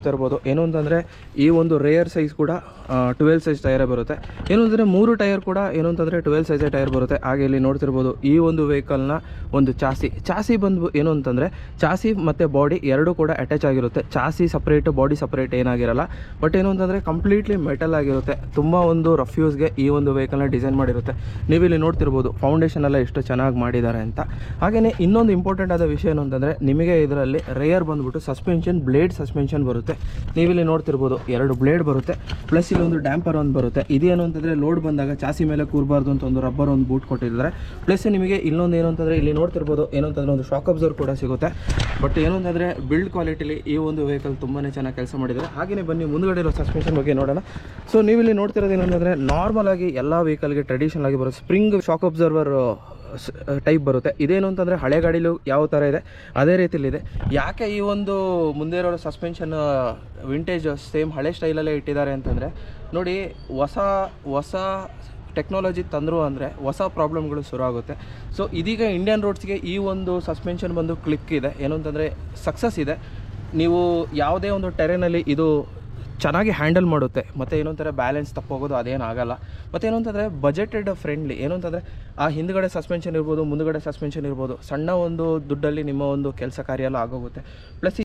ಇರ್ಬೋದು. ಏನು ಅಂತಂದರೆ ಈ ಒಂದು ರೇಯರ್ ಸೈಜ್ ಕೂಡ 12 ಸೈಜ್ ಟೈರೇ ಬರುತ್ತೆ. ಏನು ಅಂದರೆ 3 ಟೈರ್ ಕೂಡ ಏನು ಅಂತಂದರೆ 12 ಸೈಜೇ ಟೈರ್ ಬರುತ್ತೆ. ಹಾಗೆ ಇಲ್ಲಿ ನೋಡ್ತಿರ್ಬೋದು ಈ ಒಂದು ವೆಹಿಕಲ್ನ ಒಂದು ಚಾಸಿ ಬಂದು ಏನು ಅಂತಂದರೆ ಚಾಸಿ ಮತ್ತು ಬಾಡಿ ಎರಡೂ ಕೂಡ ಅಟ್ಯಾಚ್ ಆಗಿರುತ್ತೆ. ಚಾಸಿ ಸಪ್ರೇಟು ಬಾಡಿ ಸಪ್ರೇಟ್ ಏನಾಗಿರಲ್ಲ. ಬಟ್ ಏನು ಅಂತಂದರೆ ಕಂಪ್ಲೀಟ್ಲಿ ಮೆಟಲ್ ಆಗಿರುತ್ತೆ. ತುಂಬ ಒಂದು ರಫ್ ಯೂಸ್ಗೆ ಈ ಒಂದು ವೆಹಿಕಲ್ನ ಡಿಸೈನ್ ಮಾಡಿರುತ್ತೆ. ನೀವು ಇಲ್ಲಿ ನೋಡ್ತಿರ್ಬೋದು ಫೌಂಡೇಶನ್ ಎಲ್ಲ ಎಷ್ಟು ಚೆನ್ನಾಗಿ ಮಾಡಿದ್ದಾರೆ ಅಂತ. ಹಾಗೆಯೇ ಇನ್ನೊಂದು ಇಂಪಾರ್ಟೆಂಟ್ ಆದ ವಿಷಯ ಏನು ಅಂತಂದರೆ ನಿಮಗೆ ಇದರಲ್ಲಿ ರೇಯರ್ ಬಂದುಬಿಟ್ಟು ಸಸ್ಪೆನ್ಷನ್ ಬ್ಲೇಡ್ ಸಸ್ಪೆನ್ಷನ್ ಬರುತ್ತೆ. ನೀವಿಲ್ಲಿ ನೋಡ್ತಿರ್ಬೋದು 2 ಬ್ಲೇಡ್ ಬರುತ್ತೆ. ಪ್ಲಸ್ ಇಲ್ಲಿ ಒಂದು ಡ್ಯಾಂಪರ್ ಒಂದು ಬರುತ್ತೆ. ಇದೇನು ಅಂತಂದರೆ ಲೋಡ್ ಬಂದಾಗ ಚಾಸಿ ಮೇಲೆ ಕೂರಬಾರ್ದು ಅಂತ ಒಂದು ರಬ್ಬರ್ ಒಂದು ಬೂಟ್ ಕೊಟ್ಟಿದ್ದಾರೆ. ಪ್ಲಸ್ ನಿಮಗೆ ಇಲ್ಲೊಂದು ಏನು ಅಂತಂದರೆ ಇಲ್ಲಿ ನೋಡ್ತಿರ್ಬೋದು ಏನು ಅಂತಂದರೆ ಒಂದು ಶಾಕ್ ಅಬ್ಸರ್ವರ್ ಕೂಡ ಸಿಗುತ್ತೆ. ಬಟ್ ಏನು ಅಂತಂದರೆ ಬಿಲ್ಡ್ ಕ್ವಾಲಿಟಿಲಿ ಈ ಒಂದು ವೆಹಿಕಲ್ ತುಂಬಾ ಚೆನ್ನಾಗಿ ಕೆಲಸ ಮಾಡಿದ್ದಾರೆ. ಹಾಗೆಯೇ ಬನ್ನಿ ಮುಂದುಗಡೆ ಇರೋ ಸಸ್ಪೆನ್ಷನ್ ಬಗ್ಗೆ ನೋಡೋಣ. ಸೊ ನೀವಿಲ್ಲಿ ನೋಡ್ತಿರೋದು ಏನಂತಂದರೆ ನಾರ್ಮಲ್ ಆಗಿ ಎಲ್ಲ ವೆಹಿಕಲ್ಗೆ ಟ್ರೆಡಿಷನಲ್ ಆಗಿ ಬರೋ ಸ್ಪ್ರಿಂಗ್ ಶಾಕ್ ಅಬ್ಸರ್ವರ್ ಟೈಪ್ ಬರುತ್ತೆ. ಇದೇನು ಅಂತಂದರೆ ಹಳೆ ಗಾಡಿಲೂ ಯಾವ ಥರ ಇದೆ ಅದೇ ರೀತಿಲಿದೆ. ಯಾಕೆ ಈ ಒಂದು ಮುಂದೆ ಇರೋ ಸಸ್ಪೆನ್ಷನ್ ವಿಂಟೇಜ್ ಸೇಮ್ ಹಳೆ ಸ್ಟೈಲಲ್ಲೇ ಇಟ್ಟಿದ್ದಾರೆ ಅಂತಂದರೆ ನೋಡಿ ಹೊಸ ಟೆಕ್ನಾಲಜಿ ತಂದರು ಅಂದರೆ ಹೊಸ ಪ್ರಾಬ್ಲಮ್ಗಳು ಶುರು ಆಗುತ್ತೆ. ಸೊ ಇದೀಗ ಇಂಡಿಯನ್ ರೋಡ್ಸ್ಗೆ ಈ ಒಂದು ಸಸ್ಪೆನ್ಷನ್ ಬಂದು ಕ್ಲಿಕ್ ಇದೆ. ಏನು ಅಂತಂದರೆ ಸಕ್ಸಸ್ ಇದೆ. ನೀವು ಯಾವುದೇ ಒಂದು ಟೆರೇನಲ್ಲಿ ಇದು ಚೆನ್ನಾಗಿ ಹ್ಯಾಂಡಲ್ ಮಾಡುತ್ತೆ. ಮತ್ತು ಏನು ಅಂತಾರೆ ಬ್ಯಾಲೆನ್ಸ್ ತಪ್ಪೋಗೋದು ಅದೇನಾಗಲ್ಲ. ಮತ್ತು ಏನು ಅಂತಂದರೆ ಬಜೆಟೆಡ್ ಫ್ರೆಂಡ್ಲಿ. ಏನು ಅಂತಂದರೆ ಆ ಹಿಂದುಗಡೆ ಸಸ್ಪೆನ್ಷನ್ ಇರ್ಬೋದು ಮುಂದುಗಡೆ ಸಸ್ಪೆನ್ಷನ್ ಇರ್ಬೋದು ಸಣ್ಣ ಒಂದು ದುಡ್ಡಲ್ಲಿ ನಿಮ್ಮ ಒಂದು ಕೆಲಸ ಕಾರ್ಯ ಎಲ್ಲ ಆಗೋಗುತ್ತೆ. ಪ್ಲಸ್